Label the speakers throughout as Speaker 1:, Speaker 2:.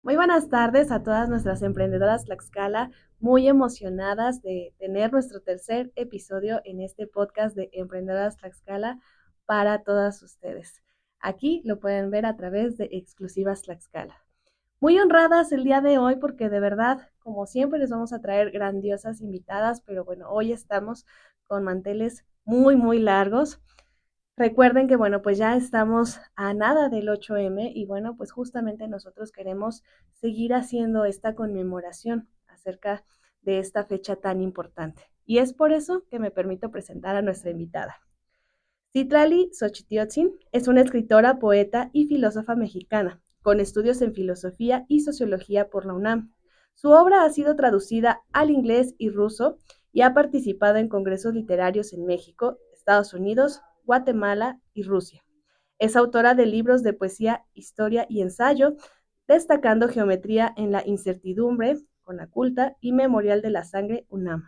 Speaker 1: Muy buenas tardes a todas nuestras emprendedoras Tlaxcala, muy emocionadas de tener nuestro tercer episodio en este podcast de Emprendedoras Tlaxcala para todas ustedes. Aquí lo pueden ver a través de Exclusivas Tlaxcala. Muy honradas el día de hoy porque de verdad, como siempre, les vamos a traer grandiosas invitadas, pero bueno, hoy estamos con manteles muy largos. Recuerden que, bueno, pues ya estamos a nada del 8M y bueno, pues justamente nosotros queremos seguir haciendo esta conmemoración acerca de esta fecha tan importante. Y es por eso que me permito presentar a nuestra invitada. Citlali Xochitiotzin es una escritora, poeta y filósofa mexicana, con estudios en filosofía y sociología por la UNAM. Su obra ha sido traducida al inglés y ruso y ha participado en congresos literarios en México, Estados Unidos, Guatemala y Rusia. Es autora de libros de poesía, historia y ensayo, destacando Geometría en la incertidumbre, con la culta y Memorial de la Sangre UNAM.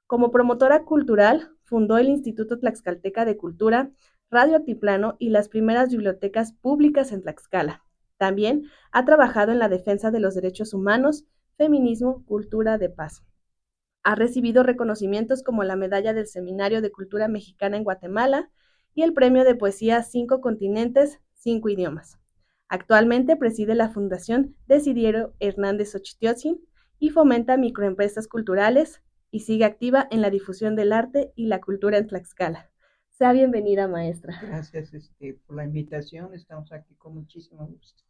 Speaker 1: Como promotora cultural, fundó el Instituto Tlaxcalteca de Cultura, Radio Altiplano y las primeras bibliotecas públicas en Tlaxcala. También ha trabajado en la defensa de los derechos humanos, feminismo, cultura de paz. Ha recibido reconocimientos como la Medalla del Seminario de Cultura Mexicana en Guatemala y el Premio de Poesía Cinco Continentes, Cinco Idiomas. Actualmente preside la Fundación Desiderio Hernández Ochtiotzin y fomenta microempresas culturales y sigue activa en la difusión del arte y la cultura en Tlaxcala. Sea bienvenida, maestra.
Speaker 2: Gracias, por la invitación. Estamos aquí con muchísimo gusto.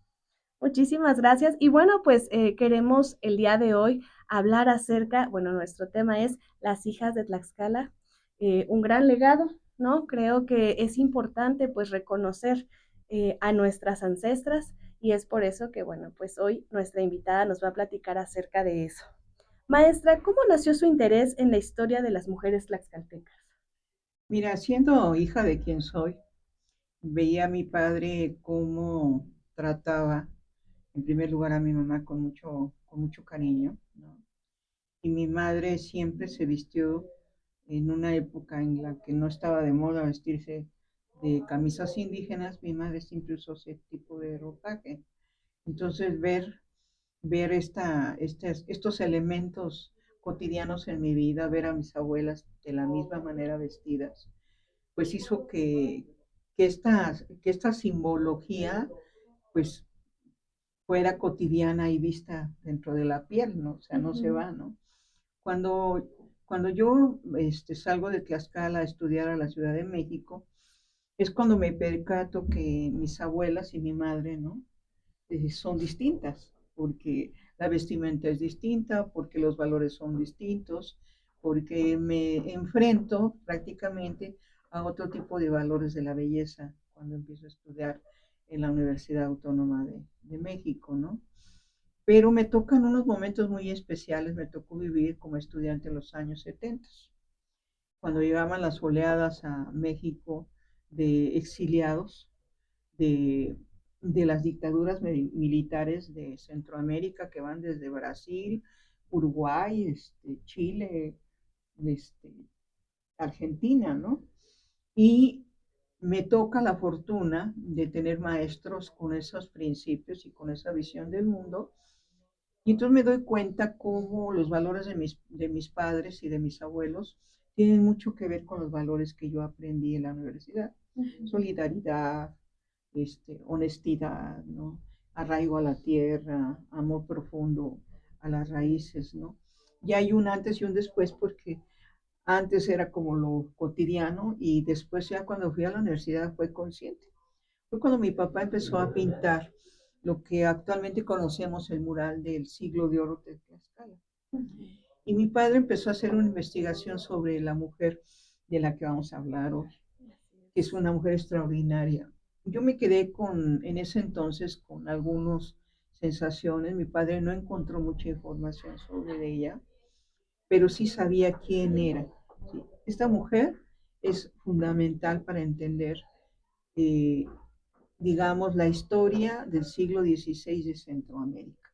Speaker 1: Muchísimas gracias. Y bueno, pues queremos el día de hoy hablar acerca, bueno, nuestro tema es las hijas de Tlaxcala, un gran legado, ¿no? Creo que es importante pues reconocer a nuestras ancestras y es por eso que, bueno, pues hoy nuestra invitada nos va a platicar acerca de eso. Maestra, ¿cómo nació su interés en la historia de las mujeres tlaxcaltecas?
Speaker 2: Mira, siendo hija de quien soy, veía a mi padre cómo trataba, en primer lugar, a mi mamá con mucho cariño, ¿no? Y mi madre siempre se vistió en una época en la que no estaba de moda vestirse de camisas indígenas. Mi madre siempre usó ese tipo de ropaje. Entonces, ver estos elementos cotidianos en mi vida, ver a mis abuelas de la misma manera vestidas, pues hizo que esta simbología pues fuera cotidiana y vista dentro de la piel, ¿no? O sea, no se va, ¿no? Cuando, cuando yo salgo de Tlaxcala a estudiar a la Ciudad de México, es cuando me percato que mis abuelas y mi madre, ¿no? Son distintas, porque la vestimenta es distinta, porque los valores son distintos, porque me enfrento prácticamente a otro tipo de valores de la belleza cuando empiezo a estudiar en la Universidad Autónoma de México, ¿no? Pero me tocan unos momentos muy especiales, me tocó vivir como estudiante en los años 70, cuando llegaban las oleadas a México de exiliados, de, de las dictaduras militares de Centroamérica que van desde Brasil, Uruguay, Chile, este, Argentina, ¿no? Y me toca la fortuna de tener maestros con esos principios y con esa visión del mundo. Y entonces me doy cuenta cómo los valores de mis padres y de mis abuelos tienen mucho que ver con los valores que yo aprendí en la universidad. Solidaridad, honestidad, ¿no? Arraigo a la tierra, amor profundo a las raíces, ¿no? Y hay un antes y un después porque antes era como lo cotidiano y después ya cuando fui a la universidad fue consciente. Fue cuando mi papá empezó a pintar lo que actualmente conocemos el mural del siglo de oro de Tlaxcala. Y mi padre empezó a hacer una investigación sobre la mujer de la que vamos a hablar hoy, que es una mujer extraordinaria. Yo me quedé en ese entonces con algunas sensaciones. Mi padre no encontró mucha información sobre ella, pero sí sabía quién era. ¿Sí? Esta mujer es fundamental para entender, eh, digamos, la historia del siglo XVI de Centroamérica.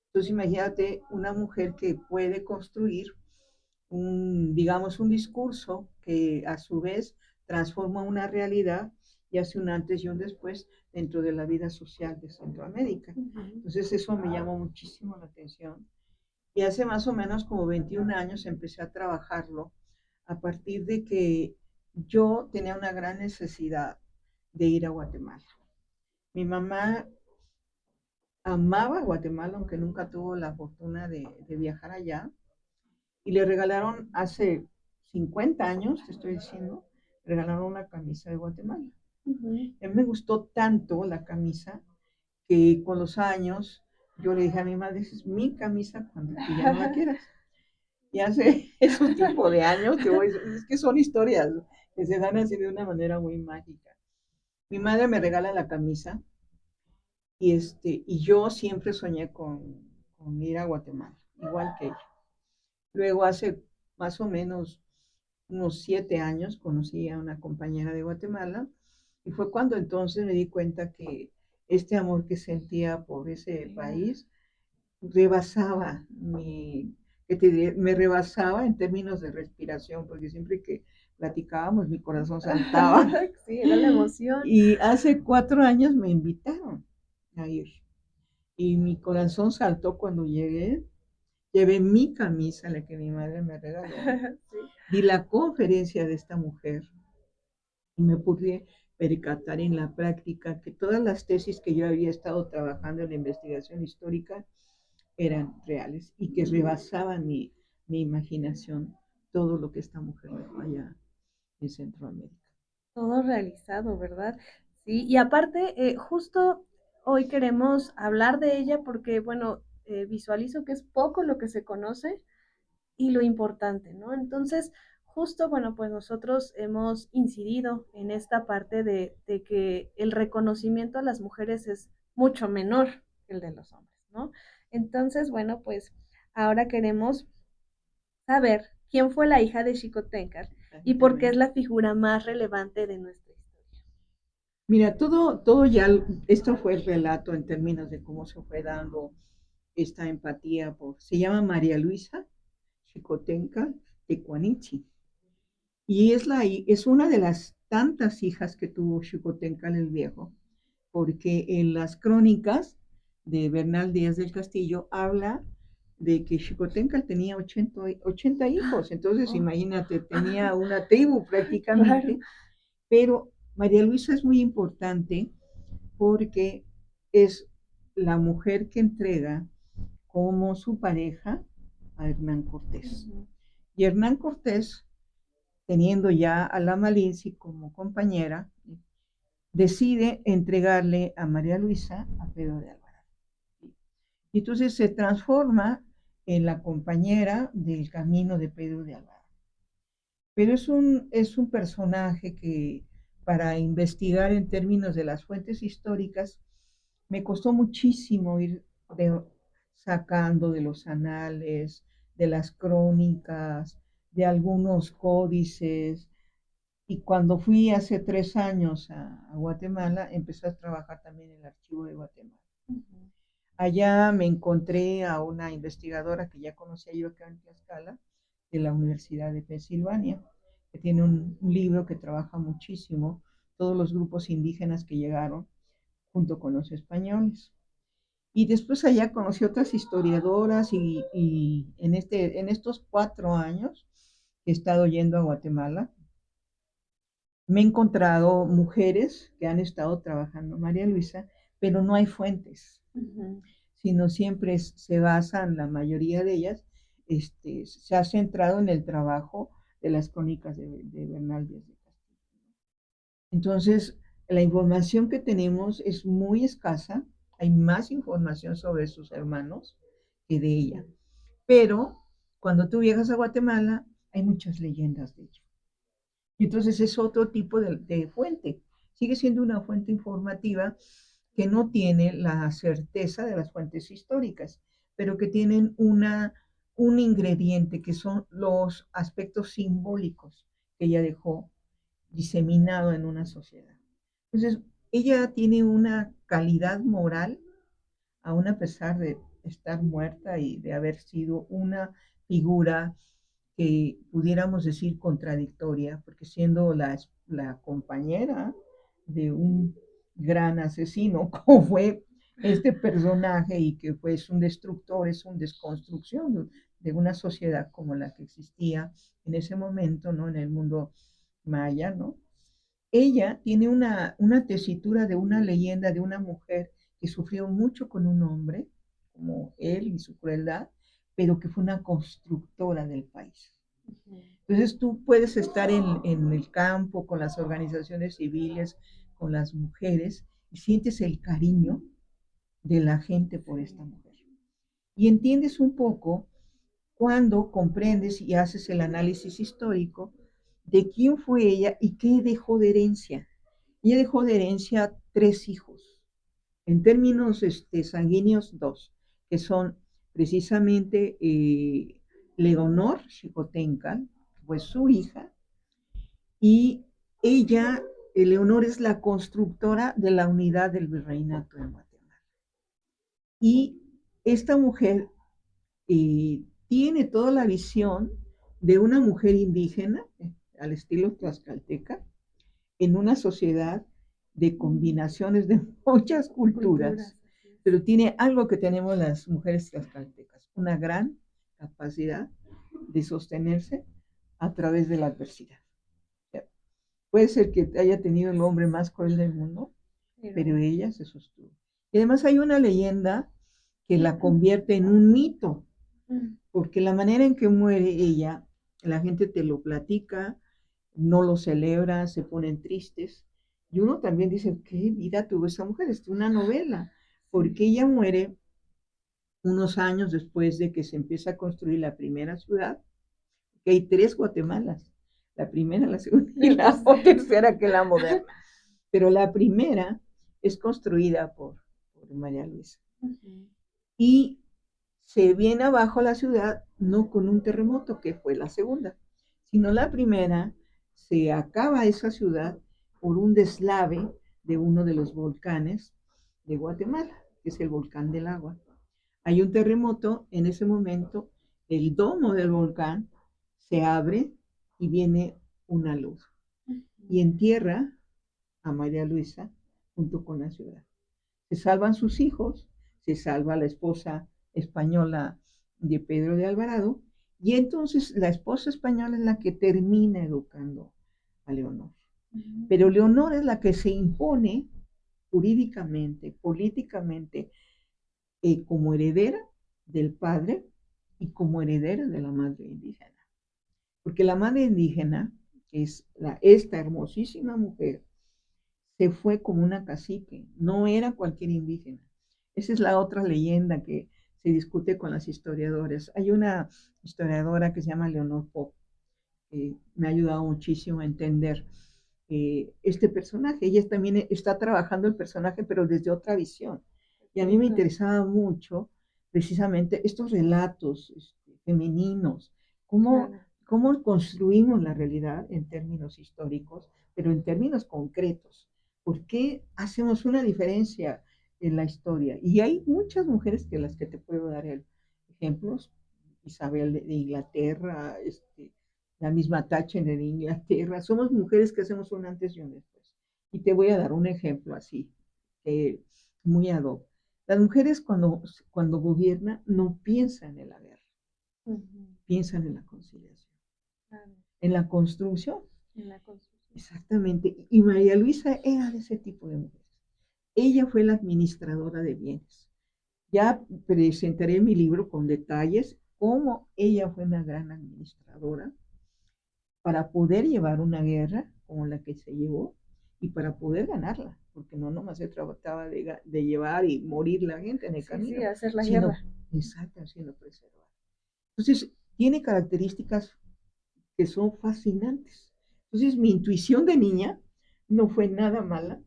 Speaker 2: Entonces, imagínate una mujer que puede construir digamos, un discurso que a su vez transforma una realidad y hace un antes y un después dentro de la vida social de Centroamérica. Entonces eso me llamó muchísimo la atención. Y hace más o menos como 21 años empecé a trabajarlo a partir de que yo tenía una gran necesidad de ir a Guatemala. Mi mamá amaba Guatemala, aunque nunca tuvo la fortuna de viajar allá, y le regalaron hace 50 años, te estoy diciendo, regalaron una camisa de Guatemala. A mí me gustó tanto la camisa que con los años yo le dije a mi madre, es mi camisa cuando tú ya no la quieras. Y hace esos tipos de años, es que son historias que se dan así de una manera muy mágica. Mi madre me regala la camisa y yo siempre soñé con ir a Guatemala, igual que ella. Luego hace más o menos unos 7 años conocí a una compañera de Guatemala y fue cuando entonces me di cuenta que este amor que sentía por ese país rebasaba me rebasaba en términos de respiración, porque siempre que platicábamos mi corazón saltaba.
Speaker 1: Sí, era la emoción.
Speaker 2: Y hace 4 años me invitaron a ir. Y mi corazón saltó cuando llegué. Llevé mi camisa, la que mi madre me regaló.
Speaker 1: Sí.
Speaker 2: Di la conferencia de esta mujer y me pude percatar en la práctica que todas las tesis que yo había estado trabajando en la investigación histórica eran reales y que rebasaban mi imaginación todo lo que esta mujer dejó allá en Centroamérica.
Speaker 1: Todo realizado, ¿verdad? Sí, y aparte, justo hoy queremos hablar de ella porque, bueno, visualizo que es poco lo que se conoce y lo importante, ¿no? Entonces, justo, bueno, pues nosotros hemos incidido en esta parte de que el reconocimiento a las mujeres es mucho menor que el de los hombres, ¿no? Entonces, bueno, pues ahora queremos saber quién fue la hija de Xicoténcatl y por qué es la figura más relevante de nuestra historia.
Speaker 2: Mira, todo ya, esto fue el relato en términos de cómo se fue dando esta empatía se llama María Luisa Xicoténcatl Tecuanichi. Y es una de las tantas hijas que tuvo Xicoténcatl el Viejo, porque en las crónicas de Bernal Díaz del Castillo habla de que Xicoténcatl tenía 80 hijos, entonces
Speaker 1: Oh,
Speaker 2: imagínate, tenía una tribu prácticamente,
Speaker 1: claro.
Speaker 2: pero María Luisa es muy importante porque es la mujer que entrega como su pareja a Hernán Cortés.
Speaker 1: Ujú.
Speaker 2: Y Hernán Cortés, teniendo ya a la Malinci como compañera, decide entregarle a María Luisa a Pedro de Alvarado. Y entonces se transforma en la compañera del camino de Pedro de Alvarado. Pero es un personaje que para investigar en términos de las fuentes históricas me costó muchísimo ir sacando de los anales, de las crónicas, de algunos códices. Y cuando fui hace 3 años a Guatemala, empecé a trabajar también en el archivo de Guatemala.
Speaker 1: Ujú.
Speaker 2: Allá me encontré a una investigadora que ya conocía yo acá en Tlaxcala, de la Universidad de Pensilvania, que tiene un libro que trabaja muchísimo todos los grupos indígenas que llegaron junto con los españoles. Y después allá conocí otras historiadoras y en estos 4 años que he estado yendo a Guatemala, me he encontrado mujeres que han estado trabajando María Luisa, pero no hay fuentes,
Speaker 1: Ujú.
Speaker 2: sino siempre se basan, la mayoría de ellas, se ha centrado en el trabajo de las crónicas de Bernal Díaz de Castillo. Entonces, la información que tenemos es muy escasa, hay más información sobre sus hermanos que de ella, pero cuando tú viajas a Guatemala, hay muchas leyendas de ella. Y entonces es otro tipo de fuente. Sigue siendo una fuente informativa que no tiene la certeza de las fuentes históricas, pero que tienen un ingrediente que son los aspectos simbólicos que ella dejó diseminado en una sociedad. Entonces, ella tiene una calidad moral, aún a pesar de estar muerta y de haber sido una figura que pudiéramos decir contradictoria, porque siendo la compañera de un gran asesino, como fue este personaje y que fue un destructor, es una desconstrucción de una sociedad como la que existía en ese momento, ¿no? En el mundo maya, ¿no? Ella tiene una tesitura de una leyenda de una mujer que sufrió mucho con un hombre, como él y su crueldad, pero que fue una constructora del país. Entonces tú puedes estar en el campo con las organizaciones civiles, con las mujeres, y sientes el cariño de la gente por esta mujer. Y entiendes un poco cuando comprendes y haces el análisis histórico de quién fue ella y qué dejó de herencia. Ella dejó de herencia 3 hijos, en términos sanguíneos 2, que son precisamente Leonor Xicotenca, pues su hija, y ella, Leonor, es la constructora de la unidad del virreinato de Guatemala. Y esta mujer tiene toda la visión de una mujer indígena, al estilo tlaxcalteca, en una sociedad de combinaciones de muchas culturas, pero tiene algo que tenemos las mujeres tlaxcaltecas, una gran capacidad de sostenerse a través de la adversidad. Puede ser que haya tenido el hombre más cruel del mundo, pero ella se sostuvo. Y además hay una leyenda que la convierte en un mito, porque la manera en que muere ella, la gente te lo platica, no lo celebra, se ponen tristes. Y uno también dice, ¿qué vida tuvo esa mujer? Es una novela, porque ella muere unos años después de que se empieza a construir la primera ciudad, que hay 3 Guatemalas, la primera, la segunda y la tercera, que es la moderna. Pero la primera es construida por María Luisa. Y se viene abajo la ciudad no con un terremoto, que fue la segunda, sino la primera, se acaba esa ciudad por un deslave de uno de los volcanes de Guatemala, que es el volcán del agua. Hay un terremoto, en ese momento el domo del volcán se abre y viene una luz y entierra a María Luisa junto con la ciudad. Se salvan sus hijos, se salva la esposa española de Pedro de Alvarado, y entonces la esposa española es la que termina educando a Leonor. Pero Leonor es la que se impone jurídicamente, políticamente, como heredera del padre y como heredera de la madre indígena. Porque la madre indígena, que es esta hermosísima mujer, se fue como una cacique, no era cualquier indígena. Esa es la otra leyenda que se discute con las historiadoras. Hay una historiadora que se llama Leonor Pop, que me ha ayudado muchísimo a entender este personaje. Ella también está trabajando el personaje, pero desde otra visión. Y a mí me interesaba mucho precisamente estos relatos femeninos, cómo construimos la realidad en términos históricos, pero en términos concretos. ¿Por qué hacemos una diferencia en la historia? Y hay muchas mujeres que las que te puedo dar ejemplos. Isabel de Inglaterra, la misma Thatcher en Inglaterra. Somos mujeres que hacemos un antes y un después. Y te voy a dar un ejemplo así, muy ad hoc. Las mujeres cuando gobiernan no piensan en la guerra, piensan en la conciliación, en la construcción. Exactamente. Y María Luisa era de ese tipo de mujeres. Ella fue la administradora de bienes. Ya presentaré mi libro con detalles cómo ella fue una gran administradora para poder llevar una guerra como la que se llevó y para poder ganarla, porque no nomás se trataba de llevar y morir la gente en el camino,
Speaker 1: sí, hacer la guerra.
Speaker 2: Exacto, sino preservar. Entonces, tiene características que son fascinantes. Entonces, mi intuición de niña no fue nada mala,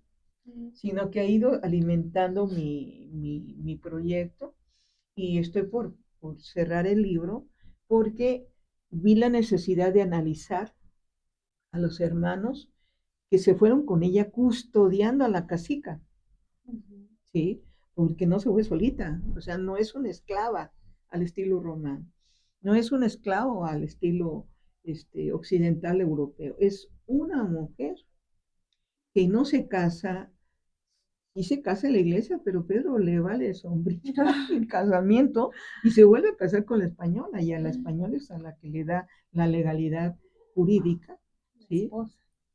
Speaker 2: sino que ha ido alimentando mi proyecto y estoy por cerrar el libro porque vi la necesidad de analizar a los hermanos que se fueron con ella custodiando a la cacica, ¿sí? Porque no se fue solita, o sea, no es una esclava al estilo romano, no es un esclavo al estilo occidental europeo, es una mujer que no se casa, y se casa en la iglesia, pero Pedro le vale sombrilla el casamiento y se vuelve a casar con la española, y a la española es a la que le da la legalidad jurídica, ¿sí?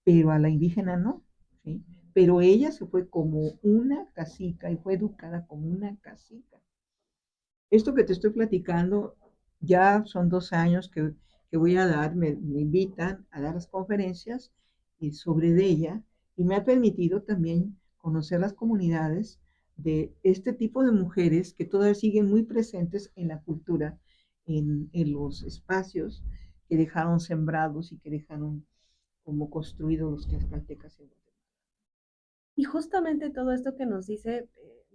Speaker 2: Pero a la indígena no, ¿sí? Pero ella se fue como una cacica y fue educada como una cacica. Esto que te estoy platicando, ya son 2 años que voy a dar, me invitan a dar las conferencias sobre de ella, y me ha permitido también conocer las comunidades de este tipo de mujeres que todavía siguen muy presentes en la cultura, en los espacios que dejaron sembrados y que dejaron como construidos los tlaxcaltecas en Guatemala.
Speaker 1: Y justamente todo esto que nos dice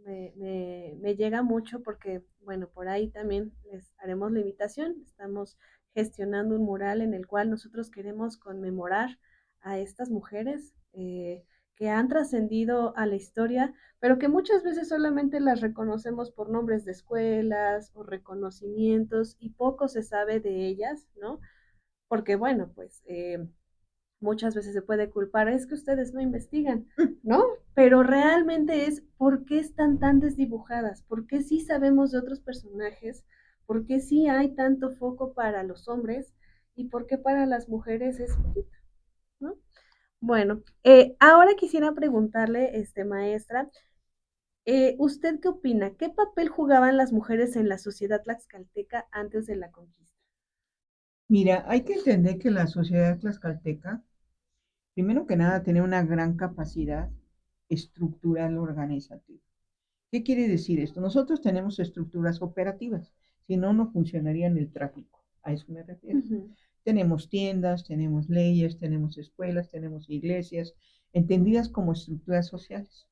Speaker 1: me llega mucho porque, bueno, por ahí también les haremos la invitación. Estamos gestionando un mural en el cual nosotros queremos conmemorar a estas mujeres que han trascendido a la historia, pero que muchas veces solamente las reconocemos por nombres de escuelas o reconocimientos y poco se sabe de ellas, ¿no? Porque, bueno, pues muchas veces se puede culpar, es que ustedes no investigan, ¿no? Pero realmente es por qué están tan desdibujadas, por qué sí sabemos de otros personajes, por qué sí hay tanto foco para los hombres y por qué para las mujeres es poquito, ¿no? Bueno, ahora quisiera preguntarle, maestra, ¿usted qué opina? ¿Qué papel jugaban las mujeres en la sociedad tlaxcalteca antes de la conquista?
Speaker 2: Mira, hay que entender que la sociedad tlaxcalteca, primero que nada, tenía una gran capacidad estructural organizativa. ¿Qué quiere decir esto? Nosotros tenemos estructuras operativas, si no, no funcionaría en el tráfico. A eso me refiero. Tenemos tiendas, tenemos leyes, tenemos escuelas, tenemos iglesias, entendidas como estructuras sociales.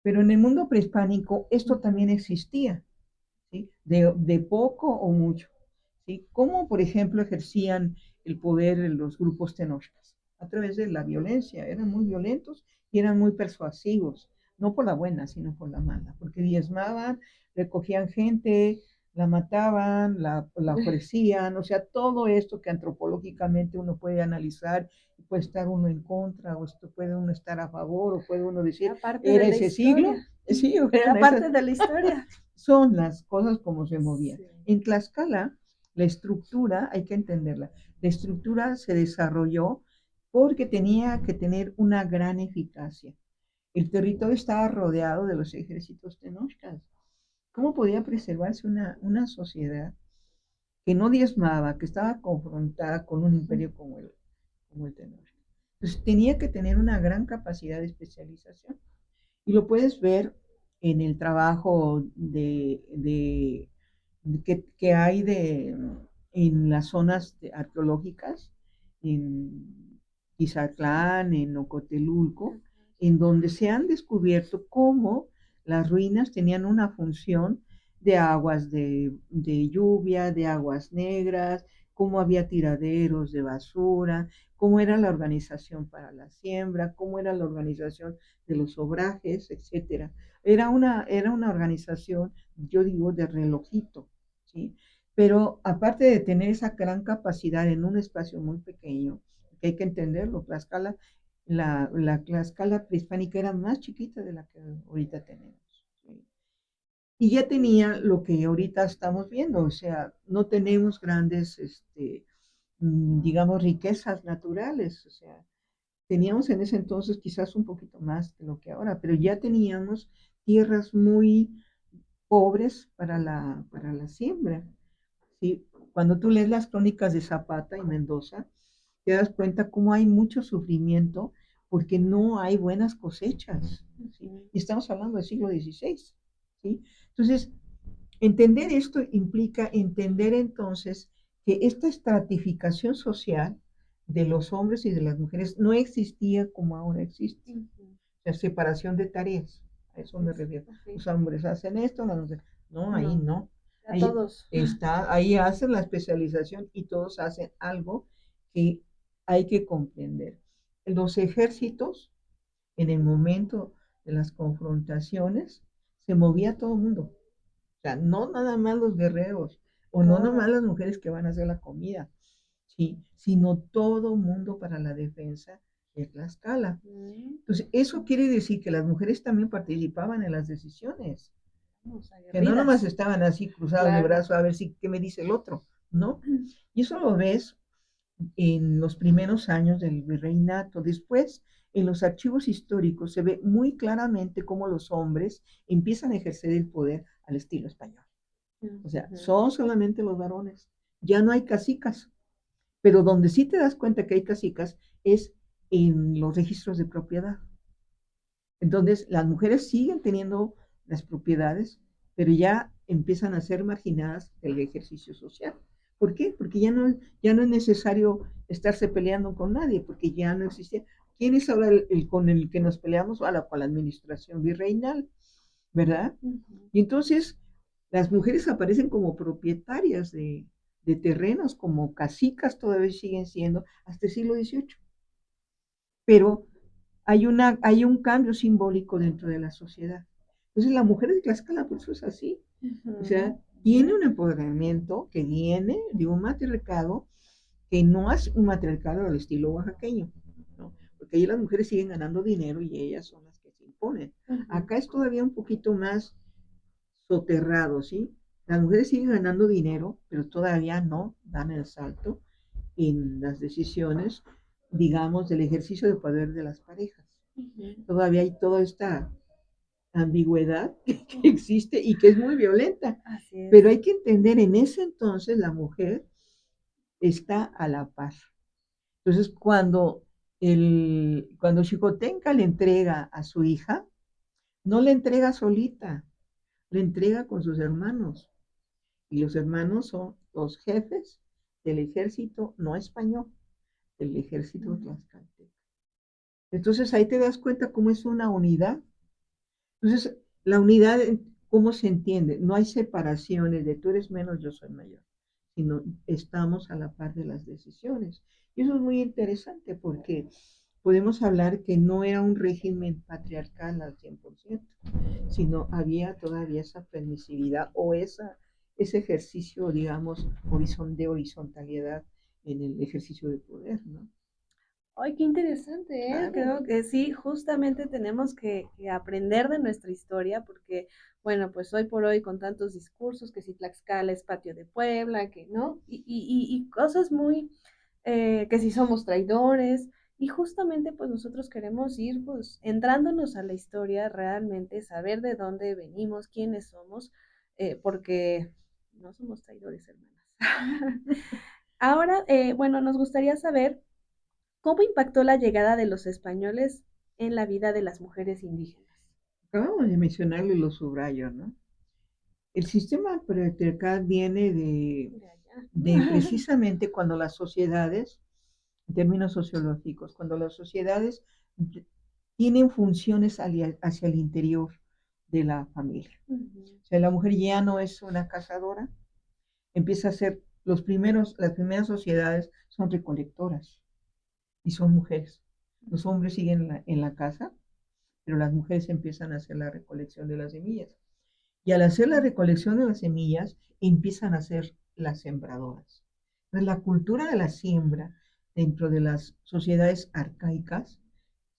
Speaker 2: Pero en el mundo prehispánico esto también existía, ¿sí? De poco o mucho, ¿sí? ¿Cómo, por ejemplo, ejercían el poder en los grupos tenochcas? A través de la violencia. Eran muy violentos y eran muy persuasivos, no por la buena, sino por la mala, porque diezmaban, recogían gente, la mataban, la ofrecían, o sea, todo esto que antropológicamente uno puede analizar, puede estar uno en contra, o esto puede uno estar a favor, o puede uno decir,
Speaker 1: Aparte de
Speaker 2: era
Speaker 1: la
Speaker 2: ese siglo,
Speaker 1: historia.
Speaker 2: sí,
Speaker 1: Era
Speaker 2: eran esas,
Speaker 1: parte de la historia.
Speaker 2: son las cosas como se movían.
Speaker 1: Sí.
Speaker 2: En Tlaxcala, la estructura, hay que entenderla, la estructura se desarrolló porque tenía que tener una gran eficacia. El territorio estaba rodeado de los ejércitos tenochcas. ¿Cómo podía preservarse una sociedad que no diezmaba, que estaba confrontada con un imperio como el tenochca? Entonces tenía que tener una gran capacidad de especialización. Y lo puedes ver en el trabajo que hay en las zonas arqueológicas, en Tizatlán, en Ocotelulco, en donde se han descubierto cómo las ruinas tenían una función de aguas de lluvia, de aguas negras, cómo había tiraderos de basura, cómo era la organización para la siembra, cómo era la organización de los obrajes, etcétera. Era una organización, yo digo, de relojito, ¿sí? Pero aparte de tener esa gran capacidad en un espacio muy pequeño, que hay que entenderlo, la Tlaxcala prehispánica era más chiquita de la que ahorita tenemos, ¿sí? Y ya tenía lo que ahorita estamos viendo, o sea, no tenemos grandes, digamos, riquezas naturales, o sea, teníamos en ese entonces quizás un poquito más de lo que ahora, pero ya teníamos tierras muy pobres para la siembra, ¿sí? Cuando tú lees las crónicas de Zapata y Mendoza, te das cuenta cómo hay mucho sufrimiento porque no hay buenas cosechas, ¿sí? Y estamos hablando del siglo XVI, ¿sí? Entonces, entender esto implica entender entonces que esta estratificación social de los hombres y de las mujeres no existía como ahora existe. La separación de tareas, a eso me refiero. Los hombres hacen esto, las mujeres, no, ahí no.
Speaker 1: A
Speaker 2: Ahí
Speaker 1: todos.
Speaker 2: ahí hacen la especialización y todos hacen algo que hay que comprender. Los ejércitos, en el momento de las confrontaciones, se movía todo el mundo. O sea, no nada más los guerreros, o no nada más las mujeres que van a hacer la comida, ¿sí? Sino todo mundo para la defensa de Tlaxcala.
Speaker 1: Mm,
Speaker 2: Entonces, eso quiere decir que las mujeres también participaban en las decisiones,
Speaker 1: vamos,
Speaker 2: que no nomás
Speaker 1: aguerridas.
Speaker 2: estaban así cruzados de
Speaker 1: Claro.
Speaker 2: brazos a ver si qué me dice el otro, ¿no? Y eso lo ves en los primeros años del virreinato. Después, en los archivos históricos se ve muy claramente cómo los hombres empiezan a ejercer el poder al estilo español. O sea,
Speaker 1: Ujú.
Speaker 2: son solamente los varones. Ya no hay cacicas, pero donde sí te das cuenta que hay cacicas es en los registros de propiedad. Entonces, las mujeres siguen teniendo las propiedades, pero ya empiezan a ser marginadas del ejercicio social. ¿Por qué? Porque ya no es necesario estarse peleando con nadie, porque ya no existe. ¿Quién es ahora con el que nos peleamos? Con la administración virreinal, ¿verdad?
Speaker 1: Ujú.
Speaker 2: Y entonces las mujeres aparecen como propietarias de terrenos, como cacicas todavía siguen siendo hasta el siglo XVIII. Pero hay un cambio simbólico dentro de la sociedad. Entonces la mujer de Tlaxcala, por eso es así. O sea,
Speaker 1: Ujú.
Speaker 2: tiene un empoderamiento que viene de un matriarcado que no es un matriarcado al estilo oaxaqueño, ¿no? Porque ahí las mujeres siguen ganando dinero y ellas son las que se imponen.
Speaker 1: Ujú.
Speaker 2: Acá es todavía un poquito más soterrado, ¿sí? Las mujeres siguen ganando dinero, pero todavía no dan el salto en las decisiones, digamos, del ejercicio de poder de las parejas.
Speaker 1: Ujú.
Speaker 2: Todavía hay toda esta ambigüedad que existe y que es muy violenta.
Speaker 1: Así
Speaker 2: Pero
Speaker 1: es.
Speaker 2: hay que entender, en ese entonces la mujer está a la par. Entonces, cuando Xicotenca le entrega a su hija, no le entrega solita, le entrega con sus hermanos. Y los hermanos son los jefes del ejército no español, del ejército tlaxcalteca. Entonces ahí te das cuenta cómo es una unidad. Entonces, la unidad, ¿cómo se entiende? No hay separaciones de tú eres menos, yo soy mayor, sino estamos a la par de las decisiones. Y eso es muy interesante porque podemos hablar que no era un régimen patriarcal al 100%, sino había todavía esa permisividad o ese ejercicio, digamos, de horizontalidad en el ejercicio de poder, ¿no?
Speaker 1: Ay, qué interesante, ¿eh?
Speaker 2: Claro.
Speaker 1: Creo que sí, justamente tenemos que aprender de nuestra historia, porque, bueno, pues hoy por hoy con tantos discursos, que si Tlaxcala es patio de Puebla, que no, y cosas muy, que si somos traidores, y justamente pues nosotros queremos ir pues entrándonos a la historia realmente, saber de dónde venimos, quiénes somos, porque no somos traidores, hermanas. Ahora, bueno, nos gustaría saber ¿cómo impactó la llegada de los españoles en la vida de las mujeres indígenas?
Speaker 2: Acabamos de mencionarlo y lo subrayo, ¿no? El sistema patriarcal viene
Speaker 1: De allá.
Speaker 2: de precisamente cuando las sociedades, en términos sociológicos, cuando las sociedades tienen funciones hacia el interior de la familia.
Speaker 1: Ujú.
Speaker 2: O sea, la mujer ya no es una cazadora, empieza a ser las primeras sociedades son recolectoras y son mujeres. Los hombres siguen en la casa, pero las mujeres empiezan a hacer la recolección de las semillas. Y al hacer la recolección de las semillas, empiezan a ser las sembradoras. Entonces, la cultura de la siembra dentro de las sociedades arcaicas,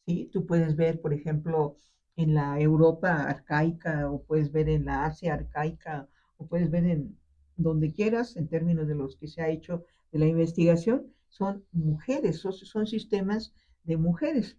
Speaker 2: ¿sí? Tú puedes ver, por ejemplo, en la Europa arcaica, o puedes ver en la Asia arcaica, o puedes ver en donde quieras, en términos de los que se ha hecho de la investigación, son mujeres, son sistemas de mujeres.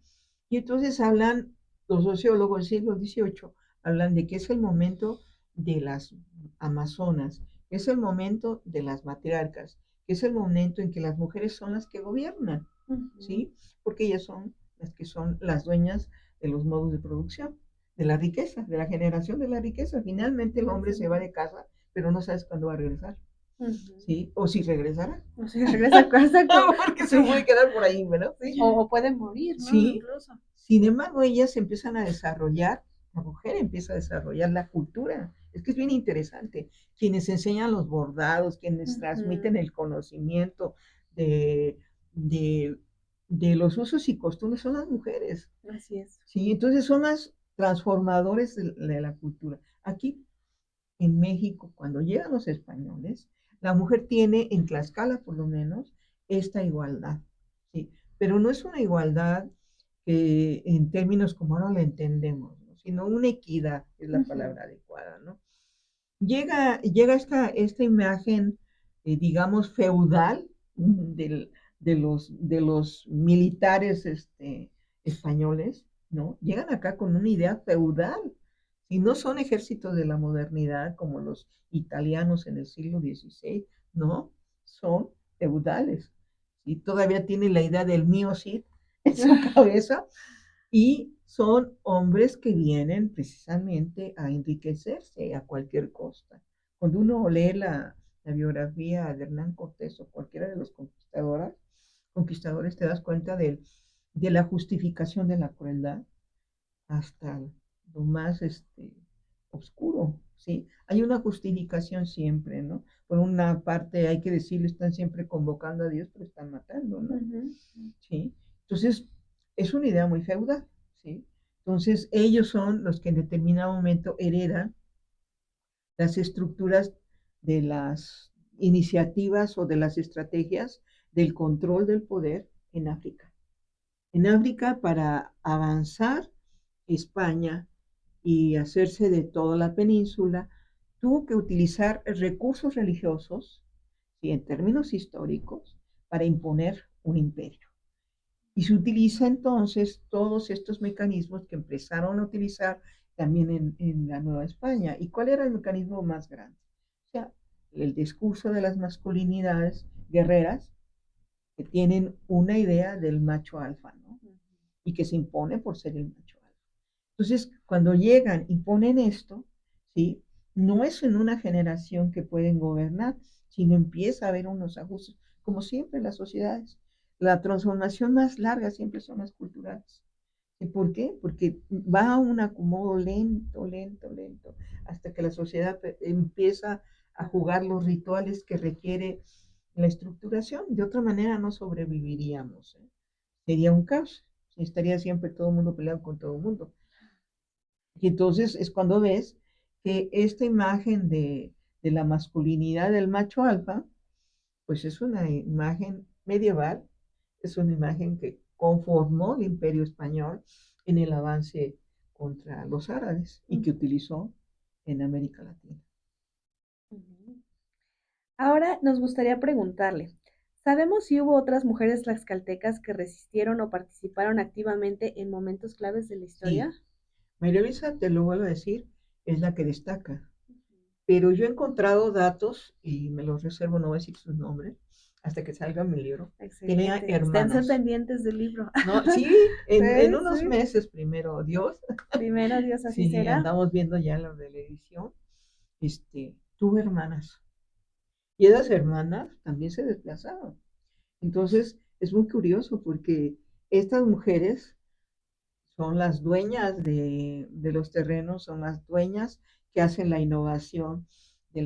Speaker 2: Y entonces hablan, los sociólogos del siglo XVIII, hablan de que es el momento de las amazonas, es el momento de las matriarcas, que es el momento en que las mujeres son las que gobiernan,
Speaker 1: Ujú.
Speaker 2: ¿sí? Porque ellas son las que son las dueñas de los modos de producción, de la riqueza, de la generación de la riqueza. Finalmente el hombre se va de casa, pero no sabes cuándo va a regresar,
Speaker 1: Ujú.
Speaker 2: ¿sí? O si regresará,
Speaker 1: O sea, regresa a casa
Speaker 2: porque se
Speaker 1: sí,
Speaker 2: puede quedar por ahí, ¿verdad?
Speaker 1: sí, o puede morir, ¿no?
Speaker 2: Sí,
Speaker 1: Incluso.
Speaker 2: sin embargo, ellas empiezan a desarrollar, la mujer empieza a desarrollar la cultura. Es que es bien interesante. Quienes enseñan los bordados, quienes transmiten
Speaker 1: Ujú.
Speaker 2: el conocimiento de, de, de los usos y costumbres son las mujeres.
Speaker 1: Así es.
Speaker 2: Sí, entonces son las transformadores de la cultura. Aquí en México, cuando llegan los españoles, la mujer tiene, en Tlaxcala por lo menos, esta igualdad, ¿sí? Pero no es una igualdad, que en términos como ahora la entendemos, ¿no? Sino una equidad es la palabra adecuada, ¿no? Llega esta imagen, digamos, feudal de los militares españoles, ¿no? Llegan acá con una idea feudal. Y no son ejércitos de la modernidad como los italianos en el siglo XVI, no, son feudales. Y todavía tienen la idea del mío Cid en su cabeza y son hombres que vienen precisamente a enriquecerse a cualquier costa. Cuando uno lee la biografía de Hernán Cortés o cualquiera de los conquistadores te das cuenta de la justificación de la crueldad hasta lo más oscuro, ¿sí? Hay una justificación siempre, ¿no? Por una parte, hay que decirlo, están siempre convocando a Dios, pero están matando, ¿no? ¿Sí? Entonces, es una idea muy feudal, ¿sí? Entonces, ellos son los que en determinado momento heredan las estructuras de las iniciativas o de las estrategias del control del poder en África. En África, para avanzar España y hacerse de toda la península, tuvo que utilizar recursos religiosos, ¿sí? En términos históricos, para imponer un imperio. Y se utiliza entonces todos estos mecanismos que empezaron a utilizar también en la Nueva España. ¿Y cuál era el mecanismo más grande? O sea, el discurso de las masculinidades guerreras que tienen una idea del macho alfa, ¿no? Y que se impone por ser el macho alfa. Entonces, cuando llegan y ponen esto, ¿sí? No es en una generación que pueden gobernar, sino empieza a haber unos ajustes, como siempre en las sociedades. La transformación más larga siempre son las culturales. ¿Y por qué? Porque va a un acomodo lento, lento, lento, hasta que la sociedad empieza a jugar los rituales que requiere la estructuración. De otra manera no sobreviviríamos, ¿eh? Sería un caos. Estaría siempre todo el mundo peleado con todo el mundo. Y entonces es cuando ves que esta imagen de la masculinidad del macho alfa, pues es una imagen medieval, es una imagen que conformó el imperio español en el avance contra los árabes y que utilizó en América Latina.
Speaker 1: Ahora nos gustaría preguntarle, ¿sabemos si hubo otras mujeres tlaxcaltecas que resistieron o participaron activamente en momentos claves de la historia?
Speaker 2: Sí, María Luisa, te lo vuelvo a decir, es la que destaca. Pero yo he encontrado datos, y me los reservo, no voy a decir sus nombres, hasta que salga mi libro. Tenía
Speaker 1: Excelente. Esténse
Speaker 2: hermanos.
Speaker 1: pendientes del libro.
Speaker 2: No, sí, en
Speaker 1: Sí,
Speaker 2: unos
Speaker 1: sí.
Speaker 2: meses primero, Dios.
Speaker 1: Primero Dios, así
Speaker 2: Sí,
Speaker 1: será.
Speaker 2: andamos viendo ya lo de la edición. Tuve hermanas. Y esas hermanas también se desplazaron. Entonces, es muy curioso porque estas mujeres son las dueñas de los terrenos, son las dueñas que hacen la innovación de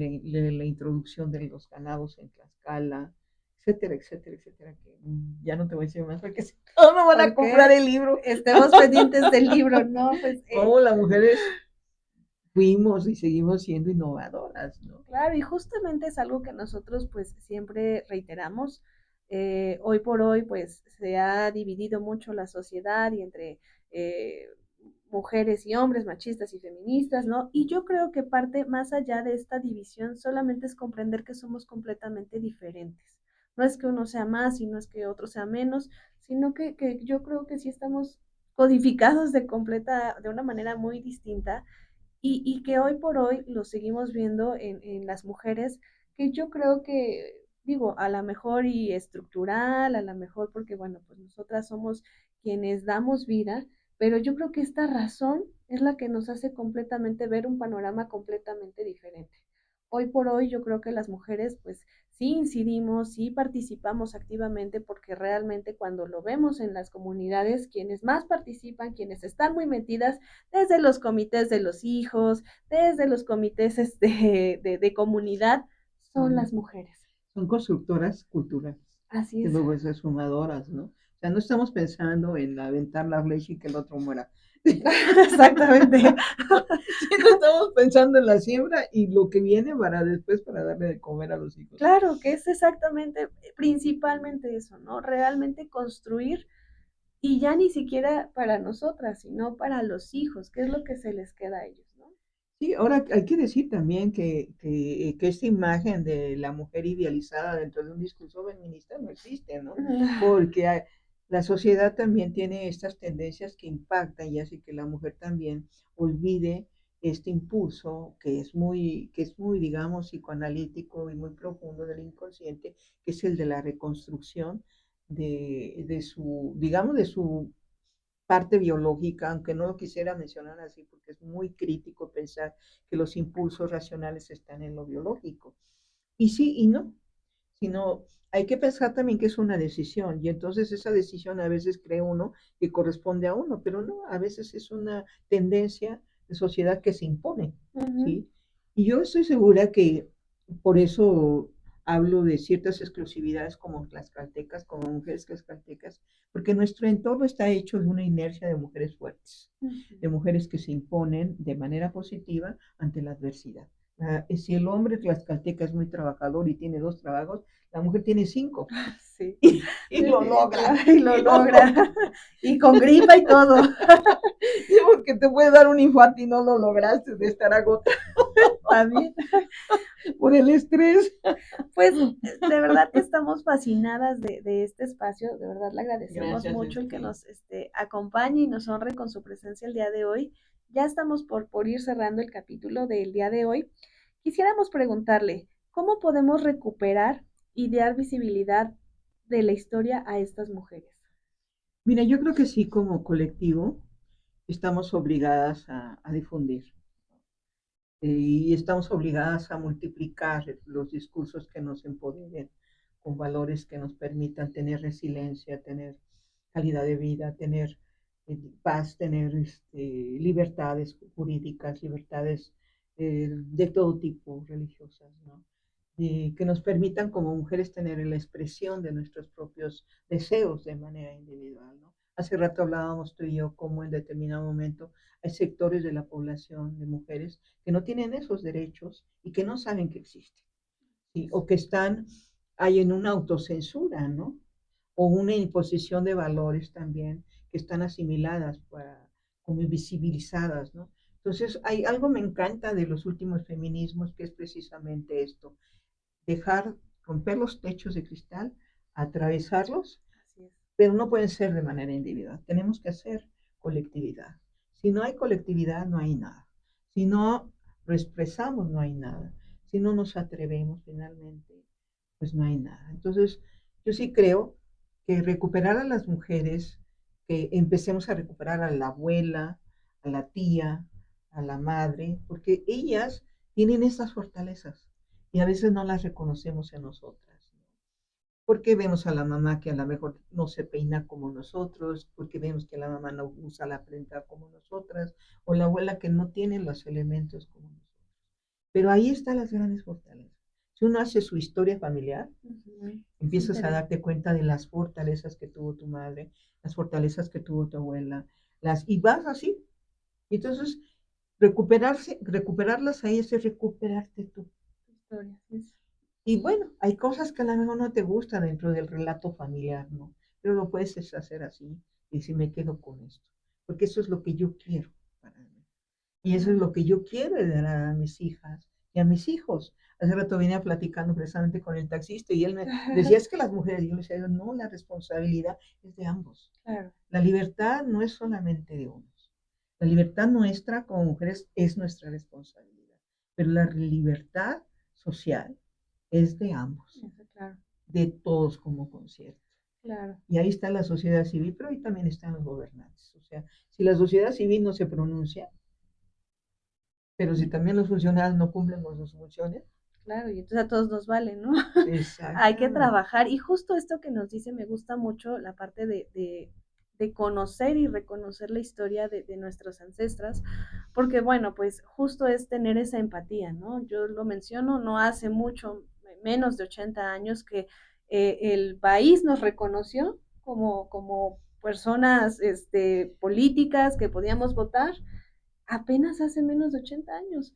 Speaker 2: la introducción de los ganados en Tlaxcala, etcétera, etcétera, etcétera, que ya no te voy a decir más porque si no me van a comprar
Speaker 1: Porque
Speaker 2: el libro.
Speaker 1: estemos pendientes del libro, ¿no? Pues
Speaker 2: Cómo las mujeres fuimos y seguimos siendo innovadoras, ¿no?
Speaker 1: claro, y justamente es algo que nosotros pues siempre reiteramos. Hoy por hoy pues se ha dividido mucho la sociedad y entre eh, mujeres y hombres, machistas y feministas, ¿no? Y yo creo que parte más allá de esta división solamente es comprender que somos completamente diferentes. No es que uno sea más y no es que otro sea menos, sino que yo creo que sí estamos codificados de una manera muy distinta y que hoy por hoy lo seguimos viendo en las mujeres, que yo creo que, digo, a lo mejor y estructural, a lo mejor porque, bueno, pues nosotras somos quienes damos vida, pero yo creo que esta razón es la que nos hace completamente ver un panorama completamente diferente. Hoy por hoy yo creo que las mujeres pues sí incidimos, sí participamos activamente porque realmente cuando lo vemos en las comunidades, quienes más participan, quienes están muy metidas, desde los comités de los hijos, desde los comités de comunidad, son las mujeres.
Speaker 2: Son constructoras culturales,
Speaker 1: Así
Speaker 2: que
Speaker 1: es.
Speaker 2: luego son sumadoras, ¿no? O sea, no estamos pensando en aventar la flecha y que el otro muera.
Speaker 1: Exactamente.
Speaker 2: Sino estamos pensando en la siembra y lo que viene para después para darle de comer a los hijos.
Speaker 1: Claro, que es exactamente, principalmente eso, ¿no? Realmente construir y ya ni siquiera para nosotras, sino para los hijos, ¿qué es lo que se les queda a ellos, no?
Speaker 2: Sí, ahora hay que decir también que esta imagen de la mujer idealizada dentro de un discurso feminista no existe, ¿no? Porque la sociedad también tiene estas tendencias que impactan y hace que la mujer también olvide este impulso que es muy, digamos, psicoanalítico y muy profundo del inconsciente, que es el de la reconstrucción de su, digamos, de su parte biológica, aunque no lo quisiera mencionar así, porque es muy crítico pensar que los impulsos racionales están en lo biológico. Y sí y no, sino hay que pensar también que es una decisión, y entonces esa decisión a veces cree uno que corresponde a uno, pero no, a veces es una tendencia de sociedad que se impone,
Speaker 1: Ujú.
Speaker 2: ¿sí? Y yo estoy segura que por eso hablo de ciertas exclusividades como tlaxcaltecas, como mujeres tlaxcaltecas, porque nuestro entorno está hecho de una inercia de mujeres fuertes, de
Speaker 1: Ujú.
Speaker 2: mujeres que se imponen de manera positiva ante la adversidad. Si el hombre tlaxcalteca es muy trabajador y tiene 2 trabajos, la mujer tiene 5
Speaker 1: Sí,
Speaker 2: y lo logra,
Speaker 1: definitivamente, y lo
Speaker 2: y lo
Speaker 1: logra,
Speaker 2: logra.
Speaker 1: y con gripa y todo.
Speaker 2: Sí, porque te puede dar un infarto y no lo lograste de estar agotado
Speaker 1: También.
Speaker 2: por el estrés.
Speaker 1: Pues de verdad que estamos fascinadas de este espacio, de verdad le agradecemos
Speaker 2: Gracias,
Speaker 1: mucho el que nos acompañe y nos honre con su presencia el día de hoy. Ya estamos por ir cerrando el capítulo del día de hoy. Quisiéramos preguntarle, ¿cómo podemos recuperar y dar visibilidad de la historia a estas mujeres?
Speaker 2: Mira, yo creo que sí, como colectivo, estamos obligadas a difundir y estamos obligadas a multiplicar los discursos que nos empoderen con valores que nos permitan tener resiliencia, tener calidad de vida, tener paz, tener libertades jurídicas, libertades de todo tipo, religiosas, ¿no? Y que nos permitan como mujeres tener la expresión de nuestros propios deseos de manera individual, ¿no? Hace rato hablábamos tú y yo cómo en determinado momento hay sectores de la población de mujeres que no tienen esos derechos y que no saben que existen, ¿sí? O que hay en una autocensura, ¿no? O una imposición de valores también que están asimiladas como invisibilizadas, ¿no? Entonces, hay algo me encanta de los últimos feminismos que es precisamente esto, dejar romper los techos de cristal, atravesarlos,
Speaker 1: Así es.
Speaker 2: pero no pueden ser de manera individual. Tenemos que hacer colectividad. Si no hay colectividad, no hay nada. Si no lo expresamos, no hay nada. Si no nos atrevemos finalmente, pues no hay nada. Entonces, yo sí creo que recuperar a las mujeres, que empecemos a recuperar a la abuela, a la tía, a la madre, porque ellas tienen esas fortalezas y a veces no las reconocemos en nosotras, ¿no? Porque vemos a la mamá que a lo mejor no se peina como nosotros, porque vemos que la mamá no usa la prenda como nosotras, o la abuela que no tiene los elementos como nosotros. Pero ahí están las grandes fortalezas. Si uno hace su historia familiar,
Speaker 1: Ujú. Es
Speaker 2: empiezas a
Speaker 1: interesante.
Speaker 2: darte cuenta de las fortalezas que tuvo tu madre, las fortalezas que tuvo tu abuela, y vas así. Y entonces, recuperarlas ahí es recuperarte tú.
Speaker 1: Historia, sí.
Speaker 2: Y bueno, hay cosas que a lo mejor no te gustan dentro del relato familiar, ¿no? Pero lo puedes hacer así y decir, me quedo con esto, porque eso es lo que yo quiero para mí. Y eso es lo que yo quiero dar a mis hijas y a mis hijos. Hace rato venía platicando precisamente con el taxista y él me decía, es que las mujeres, yo le decía, no, la responsabilidad es de ambos.
Speaker 1: Claro.
Speaker 2: La libertad no es solamente de unos. La libertad nuestra como mujeres es nuestra responsabilidad, pero la libertad social es de ambos,
Speaker 1: Eso, claro,
Speaker 2: de todos como concierto.
Speaker 1: claro.
Speaker 2: Y ahí está la sociedad civil, pero ahí también están los gobernantes. O sea, si la sociedad civil no se pronuncia, pero si también los funcionarios no cumplen con sus funciones,
Speaker 1: Claro, y entonces a todos nos vale, ¿no? Hay que
Speaker 2: exactamente.
Speaker 1: trabajar. Y justo esto que nos dice, me gusta mucho la parte de conocer y reconocer la historia de nuestras ancestras, porque bueno, pues justo es tener esa empatía, ¿no? Yo lo menciono, no hace mucho, menos de 80 años, que el país nos reconoció como personas políticas que podíamos votar apenas hace menos de 80 años.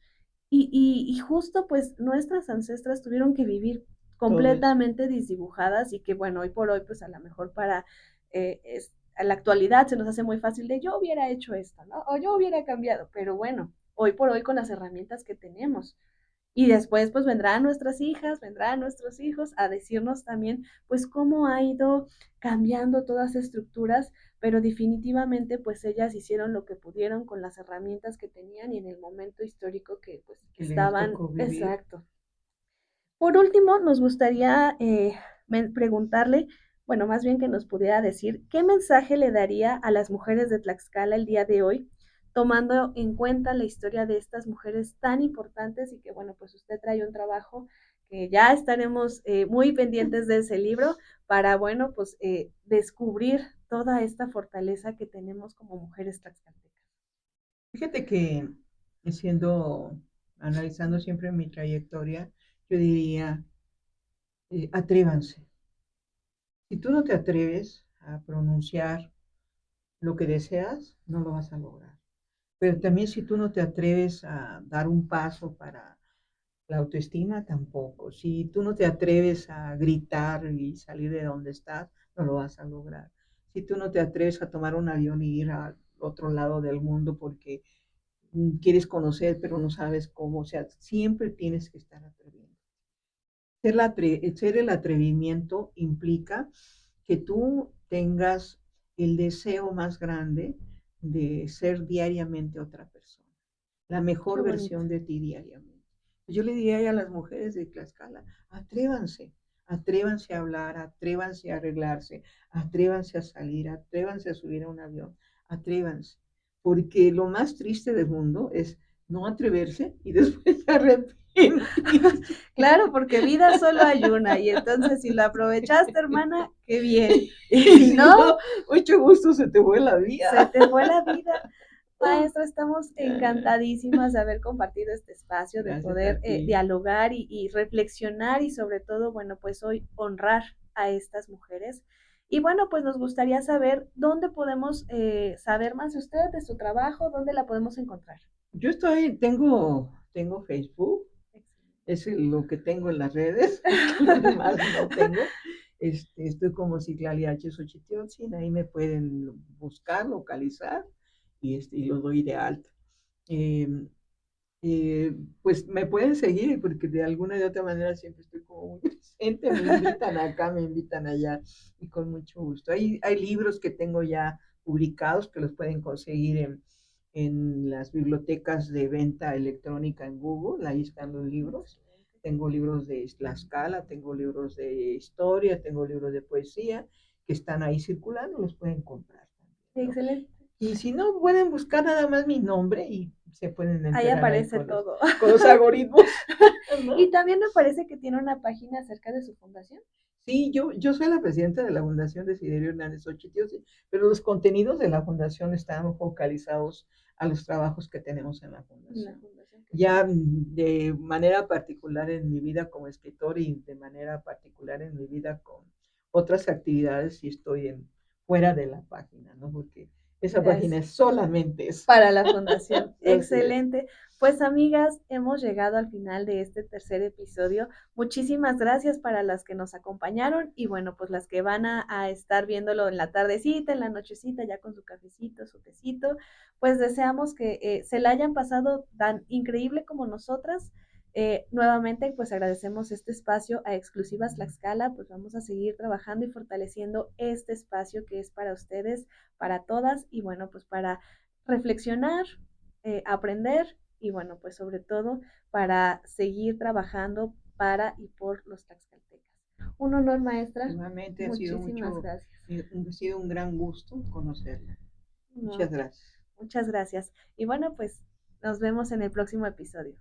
Speaker 1: Y justo pues nuestras ancestras tuvieron que vivir
Speaker 2: Todo eso.
Speaker 1: completamente disdibujadas y que bueno, hoy por hoy pues a lo mejor para a la actualidad se nos hace muy fácil de yo hubiera hecho esto, ¿no? O yo hubiera cambiado, pero bueno, hoy por hoy con las herramientas que tenemos. Y después pues vendrán nuestras hijas, vendrán nuestros hijos a decirnos también pues cómo ha ido cambiando todas las estructuras, pero definitivamente pues ellas hicieron lo que pudieron con las herramientas que tenían y en el momento histórico que pues
Speaker 2: que les
Speaker 1: estaban,
Speaker 2: tocó vivir.
Speaker 1: exacto. Por último, nos gustaría preguntarle, bueno, más bien que nos pudiera decir, ¿qué mensaje le daría a las mujeres de Tlaxcala el día de hoy, tomando en cuenta la historia de estas mujeres tan importantes y que, bueno, pues usted trae un trabajo que ya estaremos muy pendientes de ese libro para, bueno, pues descubrir toda esta fortaleza que tenemos como mujeres tlaxcaltecas?
Speaker 2: Fíjate que analizando siempre mi trayectoria, yo diría, atrévanse. Si tú no te atreves a pronunciar lo que deseas, no lo vas a lograr. Pero también si tú no te atreves a dar un paso para la autoestima, tampoco. Si tú no te atreves a gritar y salir de donde estás, no lo vas a lograr. Si tú no te atreves a tomar un avión y ir al otro lado del mundo porque quieres conocer, pero no sabes cómo, o sea, siempre tienes que estar atreviendo. Ser el atrevimiento implica que tú tengas el deseo más grande de ser diariamente otra persona, la
Speaker 1: Qué
Speaker 2: mejor
Speaker 1: bonito.
Speaker 2: versión de ti diariamente. Yo le diría a las mujeres de Tlaxcala, atrévanse, atrévanse a hablar, atrévanse a arreglarse, atrévanse a salir, atrévanse a subir a un avión, atrévanse, porque lo más triste del mundo es no atreverse y después arrepentirse.
Speaker 1: Claro, porque vida solo hay una, y entonces si lo aprovechaste, hermana, qué bien. Y
Speaker 2: Y
Speaker 1: si
Speaker 2: si
Speaker 1: no,
Speaker 2: no, mucho gusto, se te fue la
Speaker 1: se
Speaker 2: vida.
Speaker 1: te fue la vida. Maestra, estamos encantadísimas de haber compartido este espacio, de
Speaker 2: Gracias
Speaker 1: poder
Speaker 2: a ti.
Speaker 1: dialogar y reflexionar y sobre todo, bueno, pues hoy honrar a estas mujeres. Y bueno, pues nos gustaría saber dónde podemos saber más de usted, de su trabajo, dónde la podemos encontrar.
Speaker 2: Tengo Facebook, es lo que tengo en las redes, porque lo demás no tengo. Estoy como Citlali H. Xochitl, ahí me pueden buscar, localizar y lo doy de alta. Eh, pues me pueden seguir porque de alguna de otra manera siempre estoy como muy presente, me invitan acá, me invitan allá y con mucho gusto. Hay libros que tengo ya publicados que los pueden conseguir en las bibliotecas de venta electrónica en Google, ahí están los libros. Tengo libros de Tlaxcala, tengo libros de historia, tengo libros de poesía que están ahí circulando, los pueden comprar también, ¿no?
Speaker 1: Excelente.
Speaker 2: Y si no, pueden buscar nada más mi nombre y se pueden
Speaker 1: Ahí
Speaker 2: enterar ahí
Speaker 1: aparece todo.
Speaker 2: con los algoritmos,
Speaker 1: Y
Speaker 2: ¿no?
Speaker 1: también me parece que tiene una página acerca de su fundación.
Speaker 2: Sí, yo soy la presidenta de la Fundación Desiderio Hernández Xochitl, sí, pero los contenidos de la fundación están focalizados a los trabajos que tenemos en la
Speaker 1: La
Speaker 2: fundación.
Speaker 1: fundación que
Speaker 2: Ya
Speaker 1: tiene.
Speaker 2: de manera particular en mi vida como escritor y de manera particular en mi vida con otras actividades, sí estoy fuera de la página, ¿no? Porque esa página
Speaker 1: Gracias.
Speaker 2: es solamente eso.
Speaker 1: Para la fundación.
Speaker 2: Así es.
Speaker 1: Excelente. Pues amigas, hemos llegado al final de este tercer episodio. Muchísimas gracias para las que nos acompañaron y bueno, pues las que van a estar viéndolo en la tardecita, en la nochecita, ya con su cafecito, su tecito, pues deseamos que se la hayan pasado tan increíble como nosotras. Nuevamente, pues agradecemos este espacio a Exclusivas Tlaxcala, pues vamos a seguir trabajando y fortaleciendo este espacio que es para ustedes, para todas y bueno, pues para reflexionar, aprender y bueno, pues sobre todo para seguir trabajando para y por los tlaxcaltecas. Un honor, maestra.
Speaker 2: Nuevamente
Speaker 1: Muchísimas gracias.
Speaker 2: ha sido un gran gusto conocerla. Muchas
Speaker 1: No,
Speaker 2: gracias.
Speaker 1: muchas gracias. Y bueno, pues nos vemos en el próximo episodio.